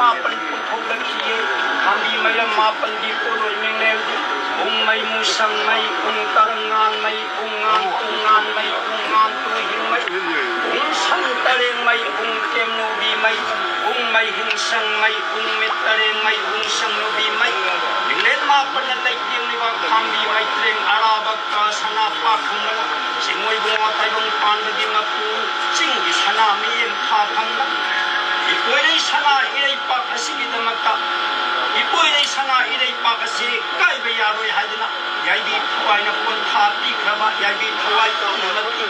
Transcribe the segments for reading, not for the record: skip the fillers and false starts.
मापन पुथोक लखिए खांबी मैरम मापन दी कोलोय मेंगनेल उंग मै मुसंग मै उंग तरंगान मै उंगान तुंगान मै उंगान तुहिं मै उंग संतरें मै उंग केमनोबी मै उंग मै हिंसंग मै उंग मितरें मै उंग संगनोबी मै लेन मापन लैकिंग निवा खांबी मै ट्रेंग अराबका सना पाखंग सिंगोय बुंगा ताइबंग पांडगी मपु चिंगी सना मियम खाफंग इकोय सना इरै पाखसिगी दमका इकोय सना इरै पाखसि कायबे यारोय हादना याइबी थवाइना कोन थापी खबा याइबी थवाइ कोनमति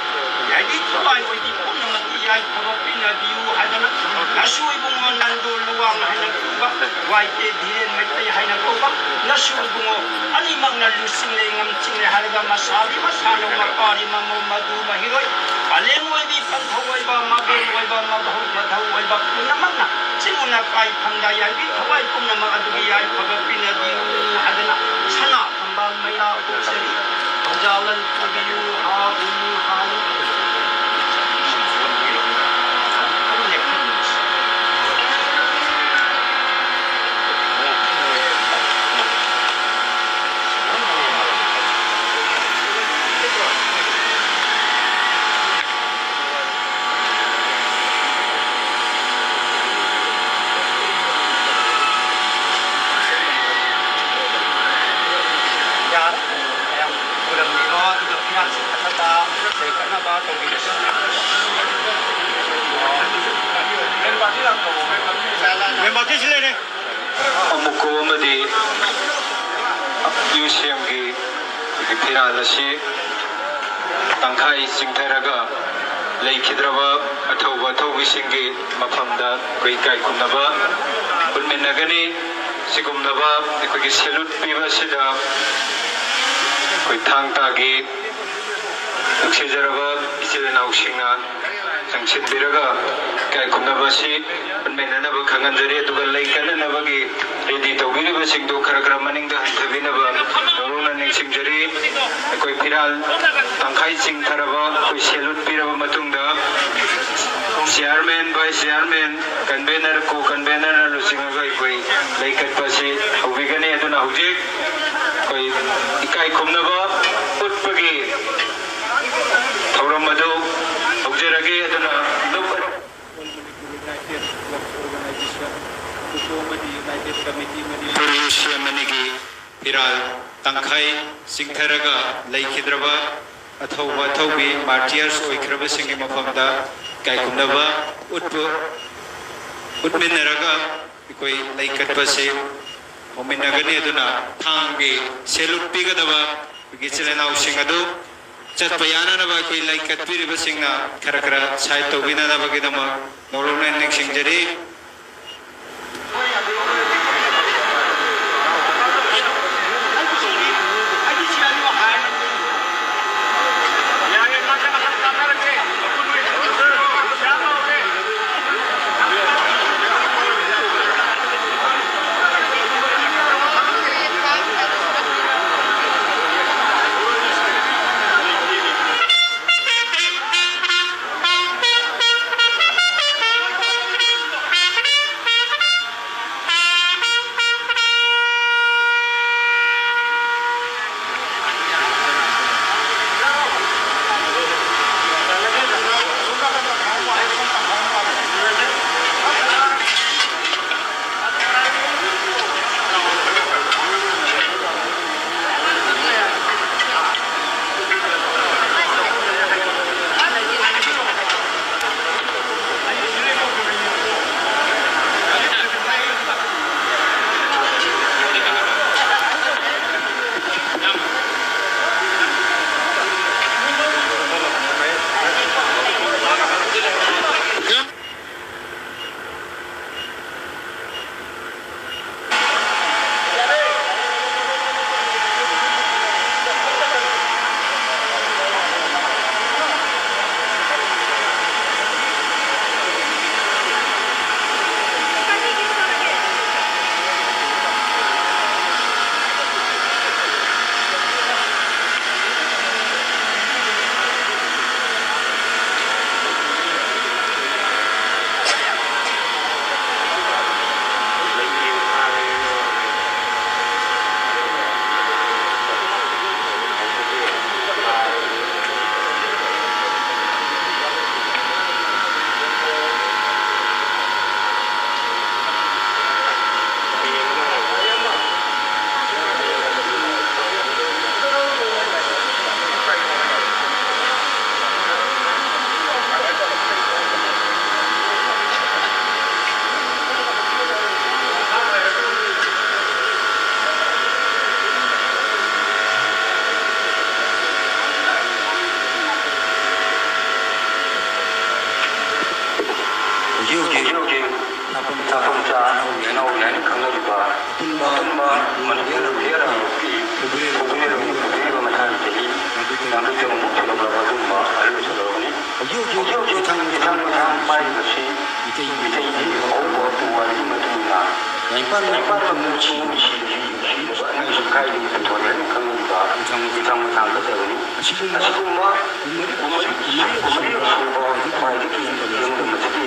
याइबी थवाइ ओइबी कोनमति याइ खबा पिना दिउ हादना नसुइ बुंगो नंदो लुवांग हाइना कुबा वाइते धीरेन मैतै हाइना कोबा नसुइ बुंगो अनि मंगना लुसिंले ngam chingले हारगा मसाबी मसानो मपारी ममो मधु महिरोय पालें ओइबी पंथौ ओइबा मगे ओइबा मधौ मधौ ओइबा पुनमना चिमुना काई फंदा याइबी थवाइ पुनम अदुगी याइ खबा पिना दिउ हादना सना खंबा मैना उचरी जालन पुबियु हाउ अमुकोमदी यूसीएमगी फिरालसी तंखाई सिंथरगा लेखिद्रबा अथौबा थौबिसिंगी मफमदा कोई काय कुनबा उनमेनगनी सिगुमनबा एकोगी सेलुट पीबसिदा कोई थांगतागी नुक्सिजरबा इचिनाउसिंगना संसिदबिरगा काय कुनबसी उनमेननबा खंगनजरी अदुगा लेकननबगी रेडी तौबिरबसिंगदो खरखरा मनिंगदा हंथबिनबा नोरुना निंगसिंगजरी कोई फिराल तंखाई सिंथरबा कोई सेलुट पीरबा मतुंगदा chairman vice chairman convener co convener लुसिंगगा कोई लेकटपसी हौबिगने अदुना हुजिक कोई इकाई खुमनबा उटपगी थौरम मदु हौजरगे अदुना फिराल तंखाई सिंथरगा लेखिद्रबा अथौबा थौबी मार्टियर्स ओइख्रबसिंगी मफमदा कायकुनबा उटमिनरगा कोई लेकटपसे होमिनगनी अदुना थांगी सेलुट पीगदबा गिचलेनाउसिंग अदु चतपयाननबा कोई लेकटपिरिबसिंगना खरखरा साइड तौबिननबगिदमा नोरुना निंगसिंगजरी ꯍꯧꯖꯤꯛ ꯃꯐꯝꯆꯥ ꯏꯅꯧꯅꯦꯅ ꯈꯪꯅꯔꯤꯕ ꯑꯄꯨꯟꯕ ꯃꯅꯤꯄꯨꯔ ꯈꯨꯕꯤꯔꯤꯕ ꯃꯁꯥꯒꯤ ꯆꯍꯤ ꯌꯥꯡꯈꯩ ꯑꯃꯨꯛ ꯁꯨꯔꯛꯂꯕ ꯑꯗꯨꯒꯨꯝꯕ ꯑꯍꯜ ꯑꯣꯏꯁꯜꯂꯕꯅꯤ ꯍꯧꯖꯤꯛ ꯏꯊꯥꯡ ꯄꯥꯏꯔꯤꯕꯁꯤ ꯃꯤꯇꯩꯒꯤ ꯑꯍꯧꯕ ꯄꯨꯋꯥꯔꯤꯒꯤ ꯃꯇꯨꯡꯏꯟꯅ ꯂꯥꯏꯄꯥꯛꯄꯨ ꯁꯤꯕ ꯑꯅꯤꯁꯨ ꯈꯥꯏꯗꯒꯤ ꯄꯨꯊꯣꯔꯛꯑꯦꯅ ꯈꯪꯅꯔꯤꯕ ꯏꯊꯥꯡ ꯃꯊꯥꯡꯒꯗꯕꯅꯤ ꯑꯁꯤꯒꯨꯝꯕ ꯀꯨꯝꯃꯔꯤꯁꯨꯕ ꯈ꯭ꯋꯥꯏꯗꯒꯤ ꯌꯦꯡꯗꯕꯁꯤꯒꯤ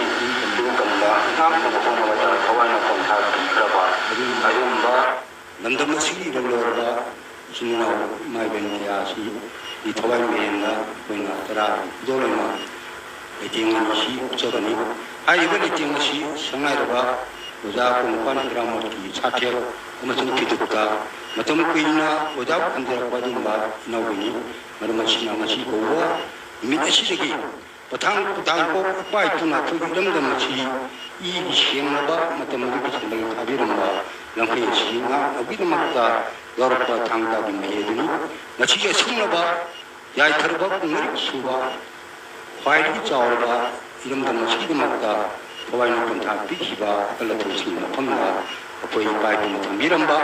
ꯅꯤꯡꯇꯝꯕ ꯉꯥꯛꯅꯕ ꯍꯣꯠꯅꯕꯗ ꯊꯋꯥꯏꯅ ꯄꯣꯟꯊꯥ ꯄꯤꯈ꯭ꯔꯕ ꯑꯗꯨꯒꯨꯝꯕ ꯂꯝꯗꯝ ꯑꯁꯤꯒꯤ ꯂꯧꯂꯧꯔꯕ ꯏꯆꯤꯟ ꯏꯅꯥꯎ ꯏꯃꯥ ꯏꯕꯦꯟ ꯀꯌꯥ ꯑꯁꯤ ꯊꯋꯥꯏ ꯃꯤꯌꯦꯟꯗ ꯑꯩꯈꯣꯏꯅ ꯇꯔꯥ ꯈꯨꯗꯣꯜꯂꯣꯏꯅ ꯂꯩꯇꯦꯡ ꯑꯁꯤ ꯎꯠꯆꯕꯅꯤ ꯍꯥꯏꯔꯤꯕ ꯂꯩꯇꯦꯡ ꯑꯁꯤ ꯁꯪꯉꯥꯏꯔꯕ ꯑꯣꯖꯥ ꯀꯨꯟꯅꯤꯄꯥꯟ ꯇꯔꯥꯃꯔꯤꯒꯤ ꯁꯥꯊꯦꯛ ꯑꯃꯁꯨꯡ ꯐꯤꯗꯨꯛꯇ ꯃꯇꯝ ꯀꯨꯏꯅ ꯑꯣꯖꯥ ꯐꯪꯖꯔꯛꯄ ꯑꯗꯨꯒꯨꯝꯕ ꯏꯅꯥꯎꯕꯅꯤ ꯃꯔꯝ ꯑꯁꯤꯅ ꯉꯁꯤ ꯐꯥꯎꯕ ꯅꯨꯃꯤꯠ ꯑꯁꯤꯗꯒꯤ ꯄꯣꯊꯥꯡꯄꯣꯛ ꯏꯄꯥ ꯏꯄꯨꯅ ꯑꯩꯈꯣꯏꯒꯤ ꯏꯔꯝꯗꯝ ꯑꯁꯤ ꯏꯒꯤ ꯁꯦꯡꯂꯕ ꯃꯇꯝ ꯑꯗꯨꯒꯤ ꯆꯪꯗꯒꯤ ꯊꯥꯕꯤꯔꯝꯕ ꯂꯝꯈꯩ ꯑꯁꯤ ꯉꯥꯛꯅꯕꯒꯤꯗꯃꯛꯇ ꯌꯥꯎꯔꯛꯄ ꯊꯥꯡ ꯇꯥꯒꯤ ꯃꯍꯩ ꯑꯗꯨꯅꯤ ꯉꯁꯤꯒꯤ ꯑꯁꯤꯒꯨꯝꯂꯕ ꯌꯥꯏꯐꯔꯕ ꯀꯨꯟꯃꯔꯤ ꯁꯨꯕ ꯈ꯭ꯋꯥꯏꯗꯒꯤ ꯆꯥꯎꯔꯕ ꯏꯔꯝꯗꯝ ꯑꯁꯤꯒꯤꯗꯃꯛꯇ ꯊꯋꯥꯏꯅ ꯄꯣꯟꯊꯥ ꯄꯤꯈꯤꯕ ꯑꯀꯜ ꯑꯊꯧꯁꯤꯡꯒꯤ ꯃꯐꯝꯗ ꯑꯩꯈꯣꯏ ꯏꯄꯥ ꯏꯄꯨꯅ ꯊꯝꯕꯤꯔꯝꯕ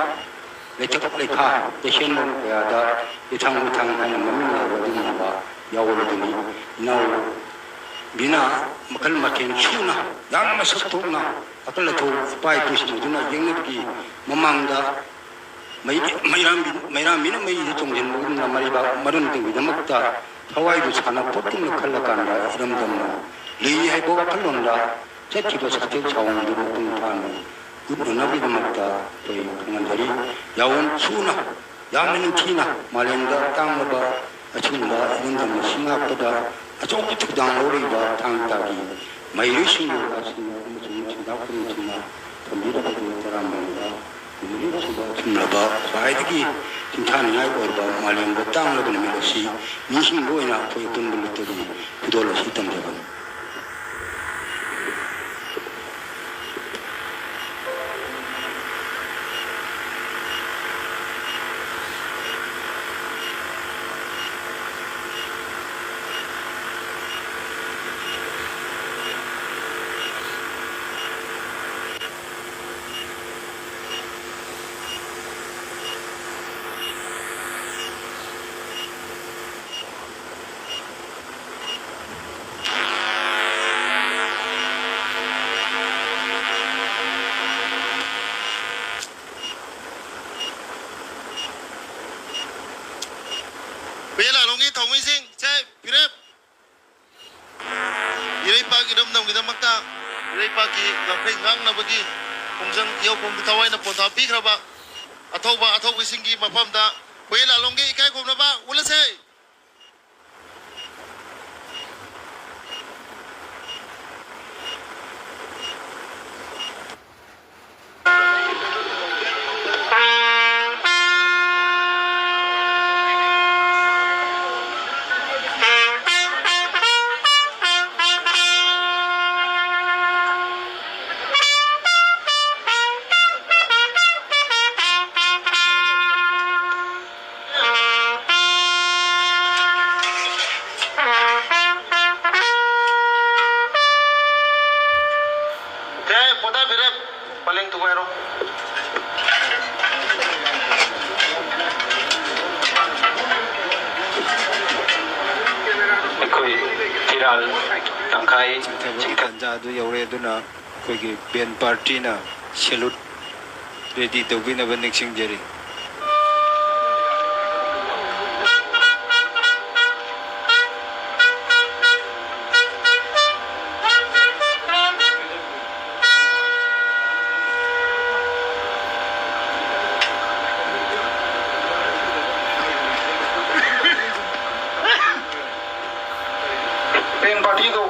ꯂꯩꯊꯛ ꯂꯩꯈꯥ ꯇꯩꯁꯦꯟꯕꯝ ꯀꯌꯥꯗ ꯏꯊꯥꯡ ꯃꯊꯥꯡ ꯍꯥꯏꯅ ꯃꯃꯤꯡ ꯂꯩꯔꯕ ꯑꯗꯨꯒꯨꯝꯂꯕ ꯌꯥꯎꯕꯗꯨꯅꯤ ꯏꯅꯥꯎꯕꯤꯅ ꯃꯈꯜ ꯃꯊꯦꯜ ꯁꯨꯅ ꯌꯥꯝꯅ ꯃꯁꯛ ꯊꯣꯛꯅ ꯑꯀꯜ ꯑꯊꯧ ꯏꯄꯥ ꯏꯄꯨꯁꯤꯡ ꯑꯗꯨꯅ ꯌꯦꯡꯅꯕꯒꯤ ꯃꯃꯥꯡꯗ ꯃꯩꯔꯥꯝꯕꯤꯅ ꯃꯩꯗ ꯆꯣꯡꯁꯤꯟꯕꯒꯨꯝꯅ ꯃꯔꯝꯗꯨꯒꯤꯗꯃꯛꯇ ꯊꯋꯥꯏꯕꯨ ꯁꯥꯟꯅ ꯄꯣꯠꯇꯨꯅ ꯈꯜꯂꯀꯥꯟꯗ ꯏꯔꯝꯗꯝꯅ ꯂꯩ ꯍꯥꯏꯕ ꯋꯥꯈꯜꯂꯣꯟꯗ ꯆꯠꯈꯤꯕ ꯁꯥꯊꯦꯛ ꯁꯥꯎꯟꯗꯨ ꯃꯄꯨꯡ ꯐꯥꯅ ꯎꯠꯅꯅꯕꯒꯤꯗꯃꯛꯇ ꯑꯩꯈꯣই ꯈꯪꯍꯟꯖꯔꯤ ꯌꯥꯎꯟ ꯁꯨꯅ ꯌꯥꯝꯅ ꯅꯤꯡꯊꯤꯅ ꯃꯥꯂꯦꯝꯗ ꯇꯥꯡꯂꯕ ꯑꯁꯤꯒꯨꯝꯕ ꯏꯔꯝꯗꯝ ꯑꯁꯤ ꯉꯥꯛꯄꯗ ꯑꯆꯧꯕ ꯊꯧꯗꯥꯡ ꯂꯧꯔꯤꯕ ꯊꯥꯡ ꯇꯥꯒꯤ ꯃꯍꯩꯔꯣꯏꯁꯤꯡ ꯑꯁꯤꯅ ꯑꯃꯁꯨꯡ ꯁꯤꯟꯊꯥ ꯈꯨꯗꯤꯡꯁꯤꯡꯅ ꯊꯝꯕꯤꯔꯕꯗꯨ ꯇꯔꯥꯃꯔꯤꯗ ꯀꯨꯟꯃꯔꯤꯁꯨꯕ ꯆꯨꯝꯂꯕ ꯈ꯭ꯋꯥꯏꯗꯒꯤ ꯁꯤꯡꯊꯥꯅꯤꯡꯉꯥꯏ ꯑꯣꯏꯕ ꯃꯥꯂꯦꯝꯗ ꯇꯥꯡꯂꯕ ꯅꯨꯃꯤꯠ ꯑꯁꯤ ꯅꯤꯡꯁꯤꯡꯕ ꯑꯣꯏꯅ ꯑꯩꯈꯣꯏ ꯑꯄꯨꯟꯕ ꯂꯨꯞꯇꯒꯤ ꯈꯨꯗꯣꯜ ꯑꯁꯤ ꯇꯝꯖꯕꯅꯤ ꯂꯣꯡꯒꯤ ꯊꯧꯃꯤꯁꯤꯡ ꯁꯦ ꯄꯤꯔꯦꯞ ꯏꯔꯩꯄꯥꯛ ꯏꯔꯝꯗꯝꯒꯤꯗꯃꯛꯇ ꯏꯔꯩꯄꯥꯛꯀꯤ ꯂꯝꯈꯩ ꯉꯥꯛꯅꯕꯒꯤ ꯈꯣꯡꯖꯪ ꯌꯧꯐꯝꯗ ꯊꯋꯥꯏꯅ ꯄꯣꯟꯊꯥ ꯄꯤꯈ꯭ꯔꯕ ꯑꯊꯧꯕꯁꯤꯡꯒꯤ ꯃꯐꯝꯗ ꯍꯨꯏ ꯂꯥꯂꯣꯡꯒꯤ ꯏꯀꯥꯏ ꯈꯨꯝꯅꯕ ꯎꯠꯂꯁꯦ ꯇꯥꯟꯖꯥꯗꯨ ꯌꯧꯔꯦ ꯑꯗꯨꯅ ꯑꯩꯈꯣꯏꯒꯤ ꯕꯦꯟ ꯄꯥꯔꯇꯤꯅ ꯁꯦꯂꯨꯠ ꯔꯦꯗꯤ ꯇꯧꯕꯤꯅꯕ ꯅꯤꯡꯁꯤꯡꯖꯔꯤ Ben partido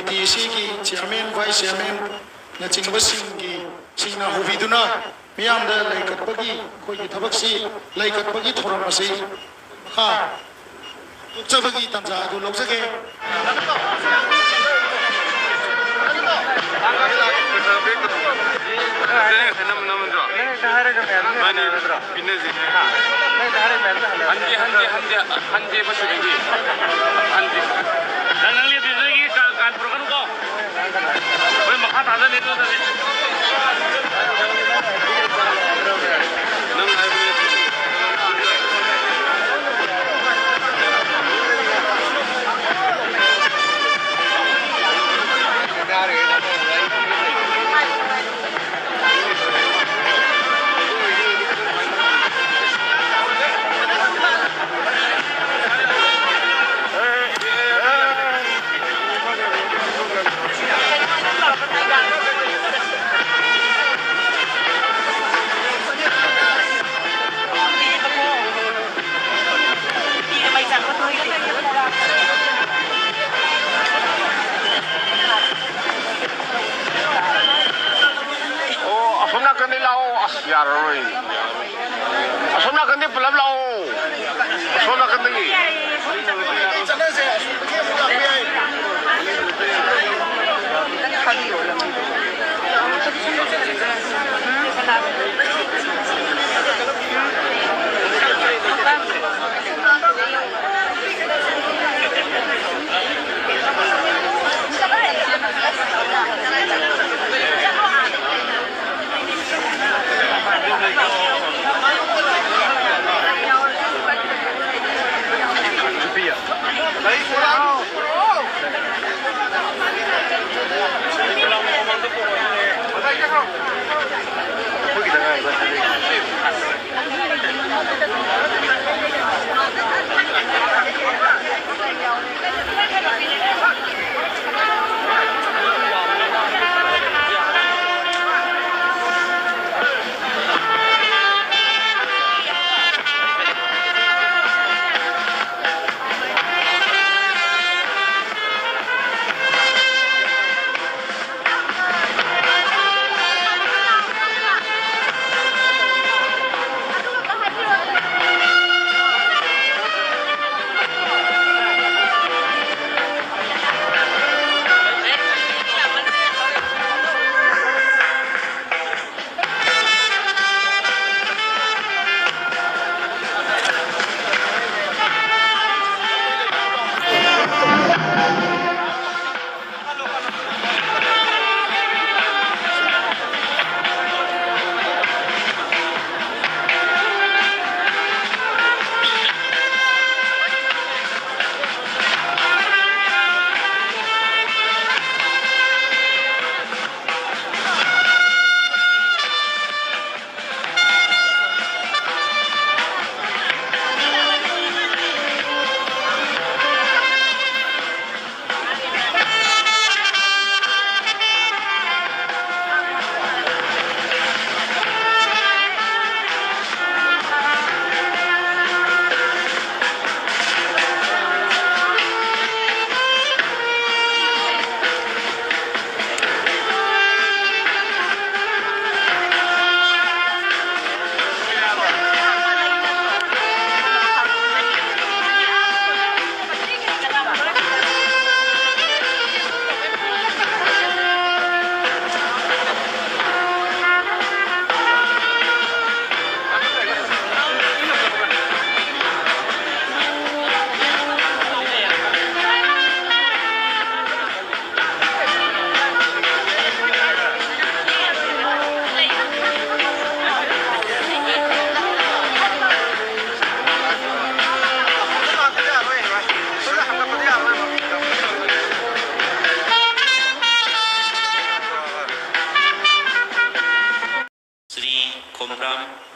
committee chairman vice chairman नचिंबसिंगना होबीदुना मियामदा लैकटपगी कोई थबकसी लैकटपगी थोरमसी हा तुचबगी तंजा दु लोकसके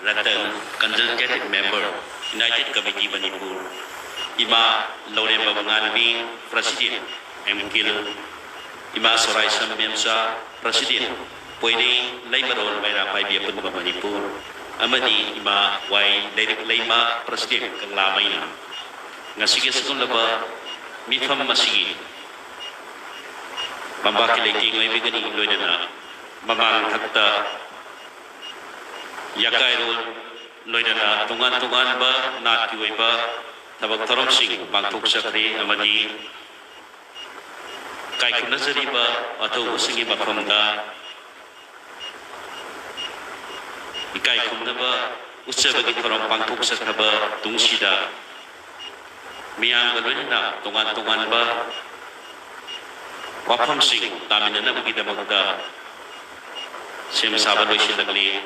Ratan, Consultative Member, United Committee Manipur, Ima Lorem Babangalbing, President, Mkil, Ima Sorai Samyamsa, President, Pwedeng Laimaron Mayra Paibiyapun ba Manipur, Amadi Ima Wai Direct Laima, President, Kang Lamay na. Nga sige sa kong laba, mifam masigi. Mambaki Leki Ngoybigani Loydana Mamang Takta Yakai Rol Loydana Tungan Ba Nat Yuiba Tabak Thorom Sing Bangtuk Sakri Amadi Kai Kunazari Ba Atau Usingi Mafamda Ikai Kunaba Usabagi Thorom Bangtuk Sakaba Tungsida Miyang Loydana Tungan Ba Wafam Sing Taminana Bagida Magda Sim Sabalo Shilagli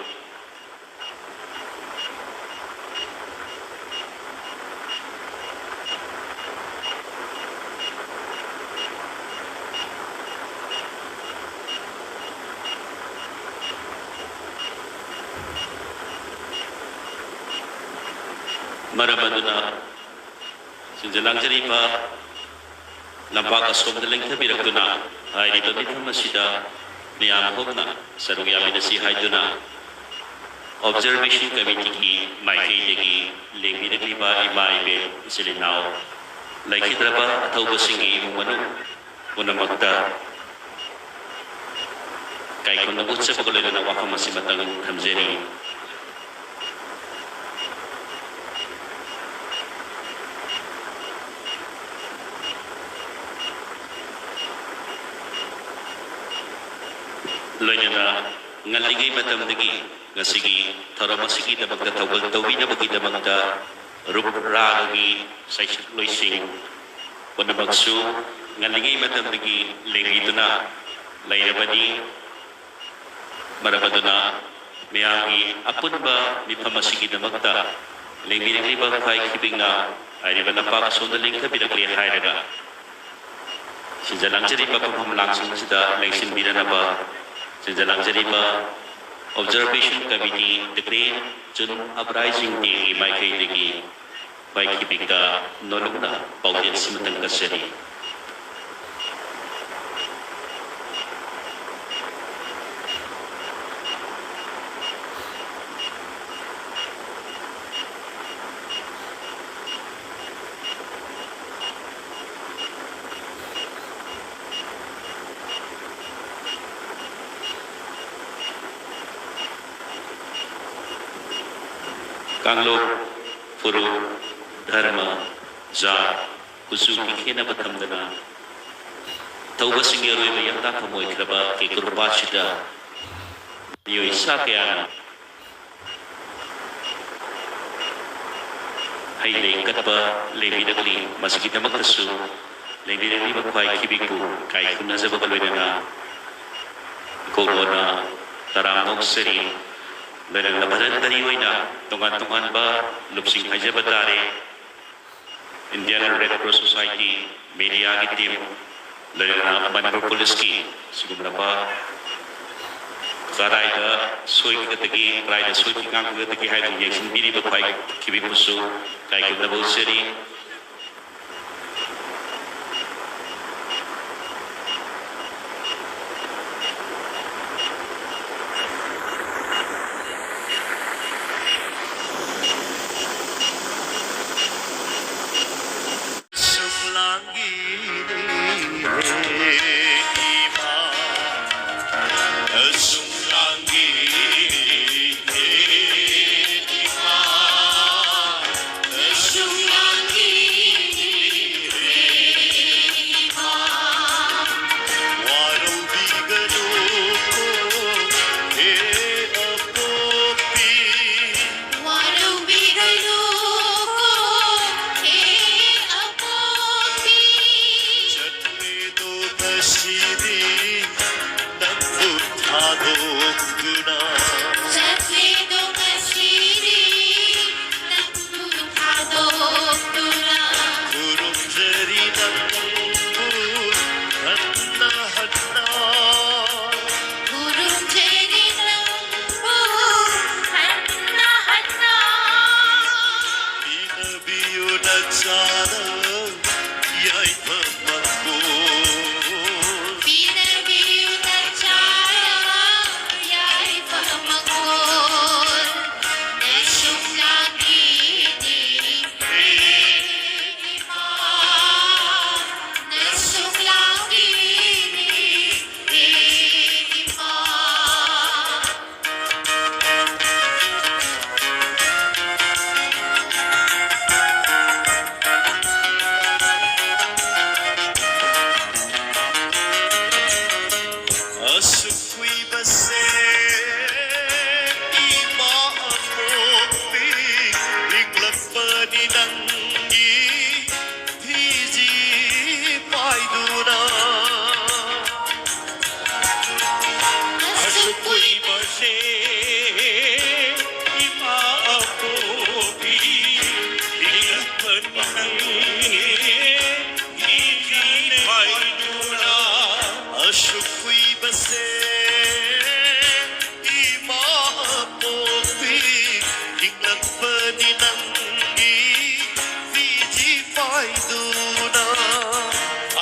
Marabaduna Sinjalang Jaripa Lampak Asom Daling Tabirakuna Ay Riba Bitham Masida Niyam Hogna Sarung Yamin Si Haiduna Observation Committee Ki Maikay Degi Lengbi Riba Imay Be Silinaw Laikit Raba Ataw Basingi Mumanu Unamagda Kay kung nabut sa pagulay na wakang masimatang hamzeri Loydana ngaligay matamdagi ngasigi taramasigi na magtatawag tawi na magida magda rubragi sa loising wala magsu ngaligay matamdagi lengito na layrabani marabadona mayagi apun ba mi pamasigi na magda lengbi ba kay kibing na ay ba napakaso na ling kabi nagli hayraga sinjalang jari pa pamlangsung sida lengsin bina na ba Sinjalang Jariba Observation Committee declared Jun Uprising Day Maikay Degi Baikibika Nolong na Paudin Simatang Kaseri Kanglo Puru Dharma Za Kusuki Kena Batamdana Tauba Singero Yang Takamoy Kraba Ki Kurbashida Yoy Sakya Haile Katba Levi Dagli Masikita Magkasu Levi Dagli Magkwai Kibiku Kai Kunaza Bagaloydana Kogona Taramok Seri Lalang labanan tariway na tungan-tungan ba lupsing haja batare Indian Red Cross Society Mediagi Team lalang na Manropoliski siguro na ba karay da soy katagi karay da soy kikang katagi hay kung yaksin bini ba kay kibipuso kay kung nabaw siri Sungangi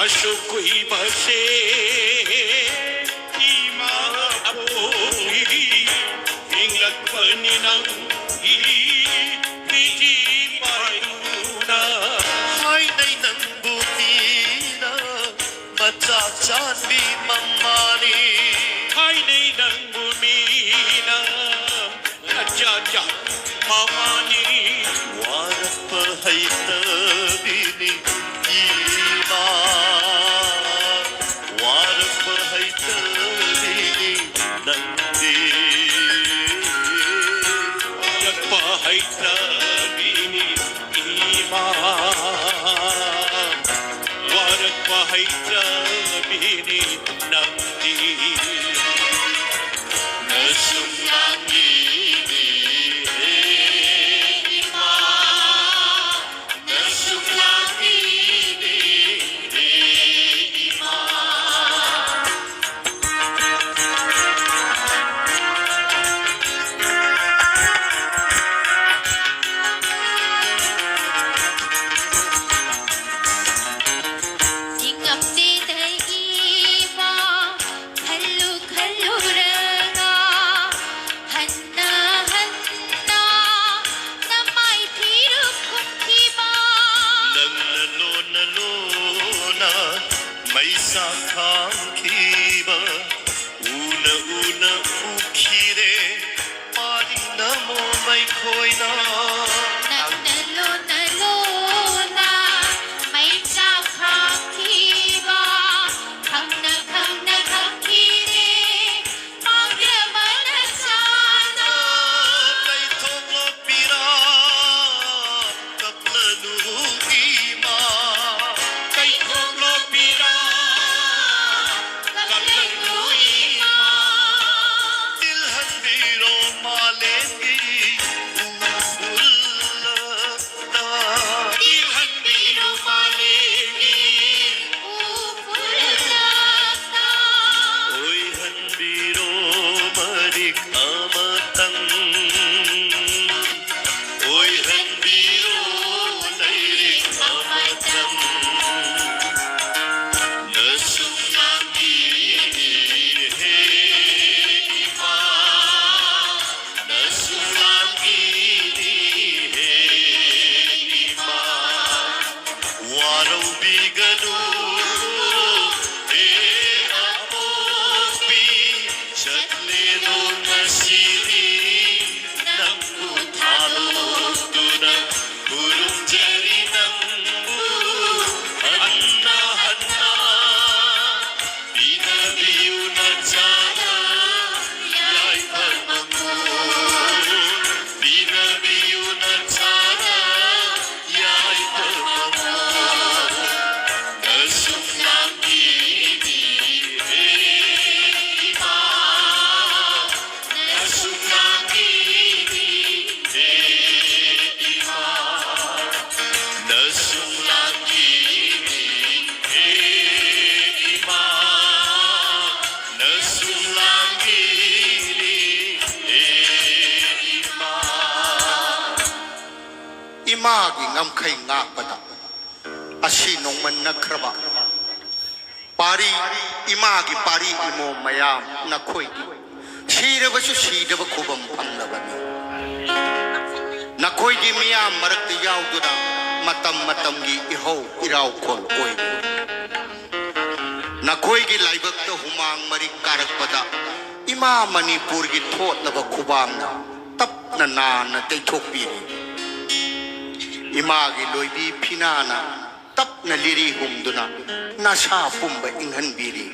Asukui base ima apoi ingat paninang piji payuna hai nay nang bumina matachan bi mamani hai nei nang bumina ajaja mamani warap hai tabini ima warap hai tabini nandi Pahaita bini ima warak pahaita bini nangdi nasumlangi ima nasumlangi ima Maisa khang khiba una una ukhire pari namo mai khoina kai thonglo pira kaplanu ima kai khomlo pira kallu ima dilhan biro malengi ufullata ilhan biru malegi oi han biro marik amatang oi han biro lairik amatang nasumlangi he ima nasumlangi he ima warau biganu he apopi chatle do nasiri nambu thalo tuna gurum jari nambu anna hanna bina biuna chana yai parmamu bina biuna chana yai parmamu nasumlangi he ima nasumlangi he ima nasumlangi he ima nasumlangi he ima imagi ngamkhay ngakpada asinong man nakraba pari imagi pari imo mayam nakhoygi sirabashu sidaba khubam phanglabani nakhoygi miyam marakta yauduna matam matamgi ihau irau khol oi nakhoygi laibakta humang mari karakpada ima manipur gi thotnaba khubamna tapna nana teithokpiri imagi loibi phinana tapna liri humduna nasa pumba inghanbiri